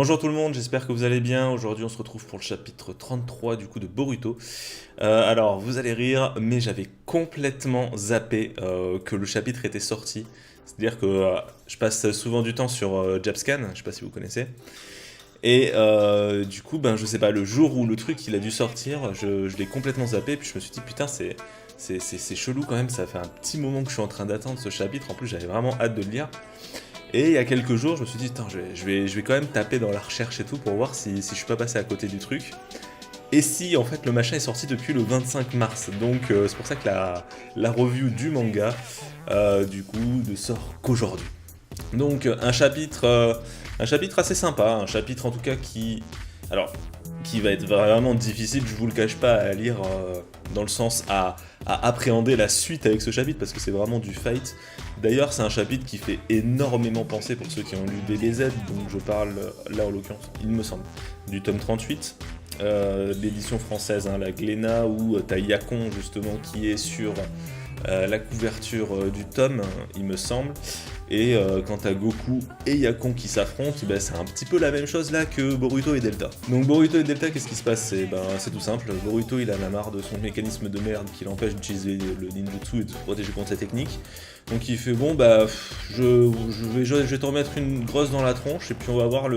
Bonjour tout le monde, j'espère que vous allez bien. Aujourd'hui on se retrouve pour le chapitre 33 du coup de Boruto. Alors vous allez rire, mais j'avais complètement zappé que le chapitre était sorti. C'est-à-dire que je passe souvent du temps sur Japscan, je sais pas si vous connaissez. Et du coup, ben je sais pas, le jour où le truc il a dû sortir, je l'ai complètement zappé. Puis je me suis dit putain c'est chelou quand même, ça fait un petit moment que je suis en train d'attendre ce chapitre. En plus j'avais vraiment hâte de le lire. Et il y a quelques jours, je me suis dit, putain, je vais quand même taper dans la recherche et tout pour voir si je suis pas passé à côté du truc. Et si, en fait, le machin est sorti depuis le 25 mars. Donc, c'est pour ça que la review du manga, du coup, ne sort qu'aujourd'hui. Donc, un chapitre assez sympa, un chapitre en tout cas alors, qui va être vraiment difficile, je vous le cache pas, à lire dans le sens à appréhender la suite avec ce chapitre parce que c'est vraiment du fight. D'ailleurs, c'est un chapitre qui fait énormément penser pour ceux qui ont lu DBZ, donc je parle là en l'occurrence, il me semble, du tome 38, l'édition française, hein, la Glénat, où t'as Yakon justement qui est sur la couverture du tome, il me semble. Et quant à Goku et Yakon qui s'affrontent, ben, c'est un petit peu la même chose là que Boruto et Delta. Donc Boruto et Delta, qu'est-ce qui se passe? C'est tout simple, Boruto il en a marre de son mécanisme de merde qui l'empêche d'utiliser le ninjutsu et de se protéger contre sa technique. Donc il fait bon bah je vais te remettre une grosse dans la tronche et puis on va voir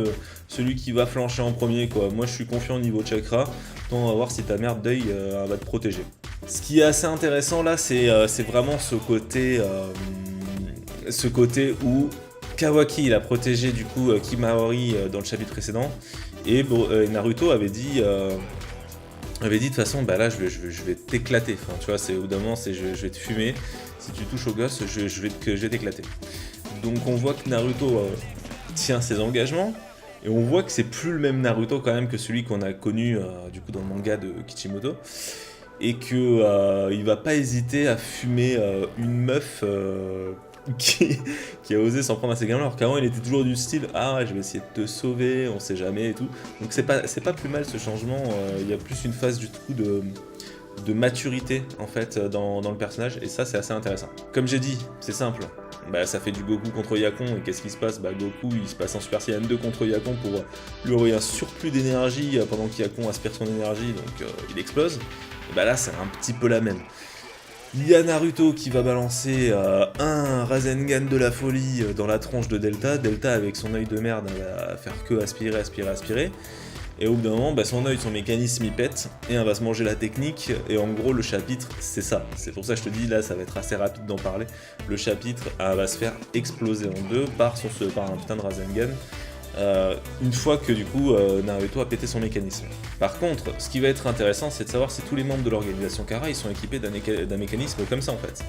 celui qui va flancher en premier quoi. Moi je suis confiant au niveau chakra, donc on va voir si ta merde d'œil va te protéger. Ce qui est assez intéressant là, c'est vraiment ce côté où Kawaki il a protégé du coup Kimahori dans le chapitre précédent et Naruto avait dit de toute façon bah là je vais t'éclater, enfin tu vois c'est au bout d'un moment je vais te fumer, si tu touches au gosse je vais t'éclater. Donc on voit que Naruto tient ses engagements et on voit que c'est plus le même Naruto quand même que celui qu'on a connu du coup dans le manga de Kishimoto et que il va pas hésiter à fumer une meuf qui, qui a osé s'en prendre à ses gamins, alors qu'avant il était toujours du style ah ouais, je vais essayer de te sauver, on sait jamais et tout. Donc c'est pas plus mal ce changement, il y a plus une phase du coup de maturité en fait dans le personnage et ça c'est assez intéressant. Comme j'ai dit, c'est simple. Bah, ça fait du Goku contre Yakon et qu'est-ce qui se passe? Bah Goku il se passe en Super Saiyan 2 contre Yakon pour lui envoyer un surplus d'énergie pendant qu'Yakon aspire son énergie donc il explose. Et bah là c'est un petit peu la même. Il y a Naruto qui va balancer un Rasengan de la folie dans la tronche de Delta. Delta avec son œil de merde va faire que aspirer, aspirer, aspirer. Et au bout d'un moment, bah, son œil, son mécanisme, il pète, et on va se manger la technique, et en gros, le chapitre, c'est ça. C'est pour ça que je te dis, là, ça va être assez rapide d'en parler. Le chapitre va se faire exploser en deux par un putain de Rasengan, une fois que, du coup, Naruto a pété son mécanisme. Par contre, ce qui va être intéressant, c'est de savoir si tous les membres de l'organisation Kara, ils sont équipés d'un mécanisme comme ça, en fait.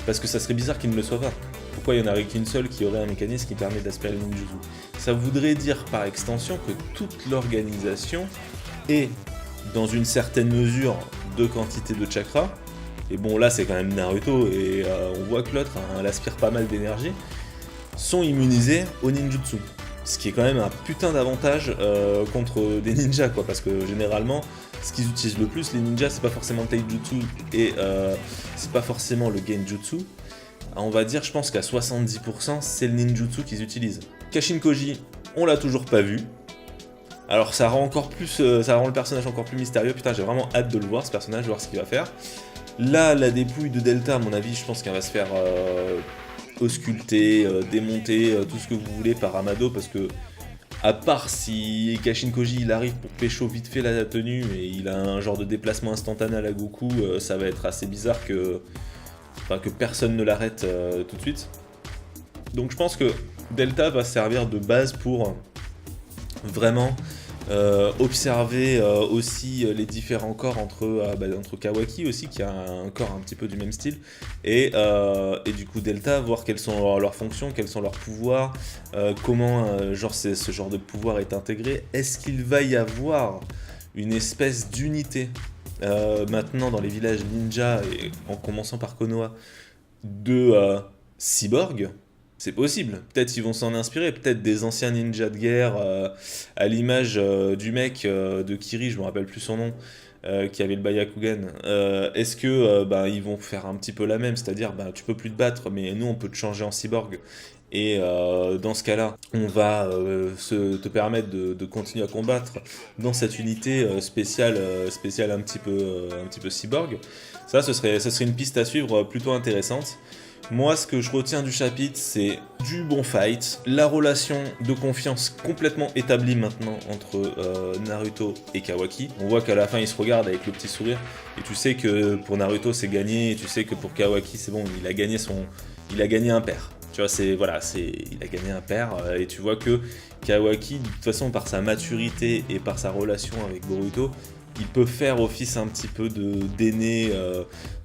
Parce que ça serait bizarre qu'il ne le soit pas. Pourquoi il n'y en aurait qu'une seule qui aurait un mécanisme qui permet d'aspirer le ninjutsu? Ça voudrait dire par extension que toute l'organisation est, dans une certaine mesure, de quantité de chakra. Et bon là c'est quand même Naruto et on voit que l'autre elle aspire pas mal d'énergie. Sont immunisés au ninjutsu. Ce qui est quand même un putain d'avantage contre des ninjas quoi. Parce que généralement ce qu'ils utilisent le plus les ninjas c'est pas forcément le taijutsu et c'est pas forcément le genjutsu. On va dire, je pense qu'à 70%, c'est le ninjutsu qu'ils utilisent. Kashin Koji, on l'a toujours pas vu. Alors ça rend ça rend le personnage encore plus mystérieux. Putain, j'ai vraiment hâte de le voir, ce personnage, de voir ce qu'il va faire. Là, la dépouille de Delta, à mon avis, je pense qu'elle va se faire ausculter, démonter, tout ce que vous voulez par Amado, parce que à part si Kashin Koji il arrive pour pécho vite fait la tenue et il a un genre de déplacement instantané à la Goku, ça va être assez bizarre que personne ne l'arrête tout de suite. Donc je pense que Delta va servir de base pour vraiment observer aussi les différents corps entre Kawaki aussi qui a un corps un petit peu du même style et du coup Delta, voir quelles sont leurs fonctions, quels sont leurs pouvoirs, comment ce genre de pouvoir est intégré. Est-ce qu'il va y avoir une espèce d'unité maintenant dans les villages ninja, et en commençant par Konoha, de cyborg? C'est possible. Peut-être ils vont s'en inspirer, peut-être des anciens ninjas de guerre, à l'image du mec de Kiri, je me rappelle plus son nom, qui avait le Byakugan. Est-ce que ils vont faire un petit peu la même, c'est-à-dire tu peux plus te battre, mais nous on peut te changer en cyborg Et dans ce cas-là, on va te permettre de continuer à combattre dans cette unité spéciale un petit peu cyborg. Ça, ce serait une piste à suivre plutôt intéressante. Moi, ce que je retiens du chapitre, c'est du bon fight, la relation de confiance complètement établie maintenant entre Naruto et Kawaki. On voit qu'à la fin, ils se regardent avec le petit sourire, et tu sais que pour Naruto, c'est gagné, et tu sais que pour Kawaki, c'est bon, il a gagné un père. Tu vois, il a gagné un père, et tu vois que Kawaki, de toute façon, par sa maturité et par sa relation avec Boruto, il peut faire office un petit peu d'aîné,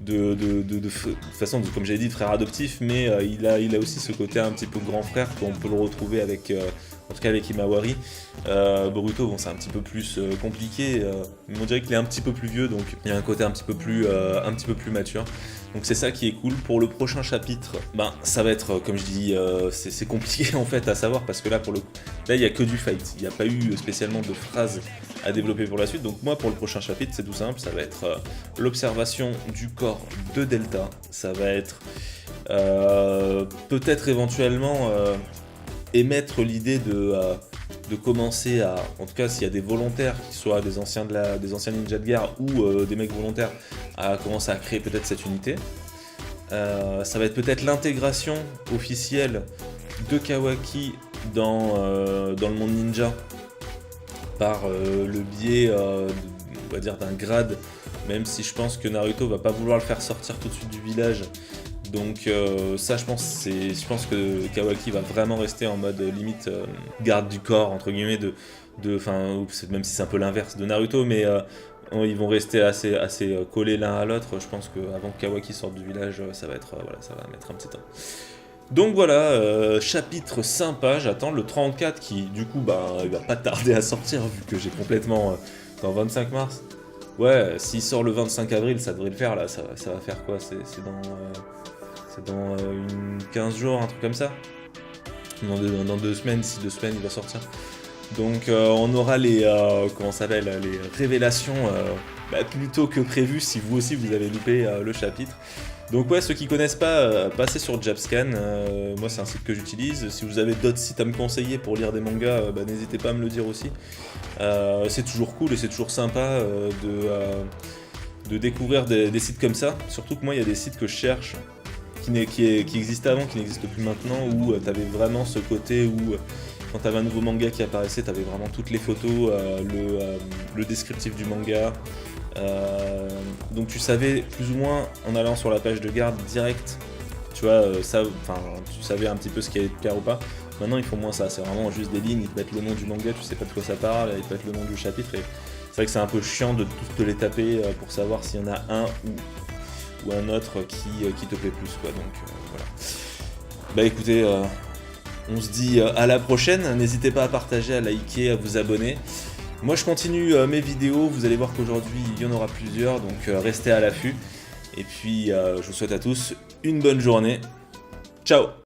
de façon, comme j'avais dit, de frère adoptif, mais il a aussi ce côté un petit peu grand frère qu'on peut le retrouver avec, en tout cas avec Himawari. Boruto, bon, c'est un petit peu plus compliqué, mais on dirait qu'il est un petit peu plus vieux, donc il y a un côté un petit peu plus mature. Donc c'est ça qui est cool. Pour le prochain chapitre, ben ça va être, comme je dis, c'est compliqué en fait à savoir, parce que là il y a que du fight, il n'y a pas eu spécialement de phrases à développer pour la suite. Donc moi, pour le prochain chapitre, c'est tout simple, ça va être l'observation du corps de Delta, ça va être peut-être éventuellement émettre l'idée de commencer à, en tout cas s'il y a des volontaires, qui soient des anciens ninjas de guerre ou des mecs volontaires, à commencer à créer peut-être cette unité. Ça va être peut-être l'intégration officielle de Kawaki dans le monde ninja, par le biais, on va dire, d'un grade, même si je pense que Naruto va pas vouloir le faire sortir tout de suite du village. Donc ça, je pense que Kawaki va vraiment rester en mode limite garde du corps, entre guillemets, même si c'est un peu l'inverse de Naruto, mais ils vont rester assez collés l'un à l'autre. Je pense qu'avant que Kawaki sorte du village, ça va mettre un petit temps. Donc voilà, chapitre sympa, j'attends le 34 qui, du coup, il va pas tarder à sortir, vu que j'ai complètement... dans 25 mars. Ouais, s'il sort le 25 avril, ça devrait le faire, là, ça va faire quoi? C'est dans 15 jours, un truc comme ça. Dans 2 semaines, si 2 semaines, il va sortir. Donc on aura les révélations plus tôt que prévu, si vous aussi vous avez loupé le chapitre. Donc ouais, ceux qui connaissent pas, passez sur Jabscan, moi c'est un site que j'utilise. Si vous avez d'autres sites à me conseiller pour lire des mangas, n'hésitez pas à me le dire aussi. C'est toujours cool et c'est toujours sympa de découvrir des sites comme ça. Surtout que moi il y a des sites que je cherche, qui existaient avant, qui n'existent plus maintenant, où t'avais vraiment ce côté où... Quand t'avais un nouveau manga qui apparaissait, t'avais vraiment toutes les photos, le descriptif du manga. Donc tu savais plus ou moins, en allant sur la page de garde direct, tu vois, tu savais un petit peu ce qui allait te plaire ou pas. Maintenant ils font moins ça, c'est vraiment juste des lignes, ils te mettent le nom du manga, tu sais pas de quoi ça parle, ils te mettent le nom du chapitre, et c'est vrai que c'est un peu chiant de tous te les taper pour savoir s'il y en a un ou un autre qui te plaît plus, quoi. Donc voilà. Bah écoutez... on se dit à la prochaine, n'hésitez pas à partager, à liker, à vous abonner. Moi je continue mes vidéos, vous allez voir qu'aujourd'hui il y en aura plusieurs, donc restez à l'affût. Et puis je vous souhaite à tous une bonne journée. Ciao!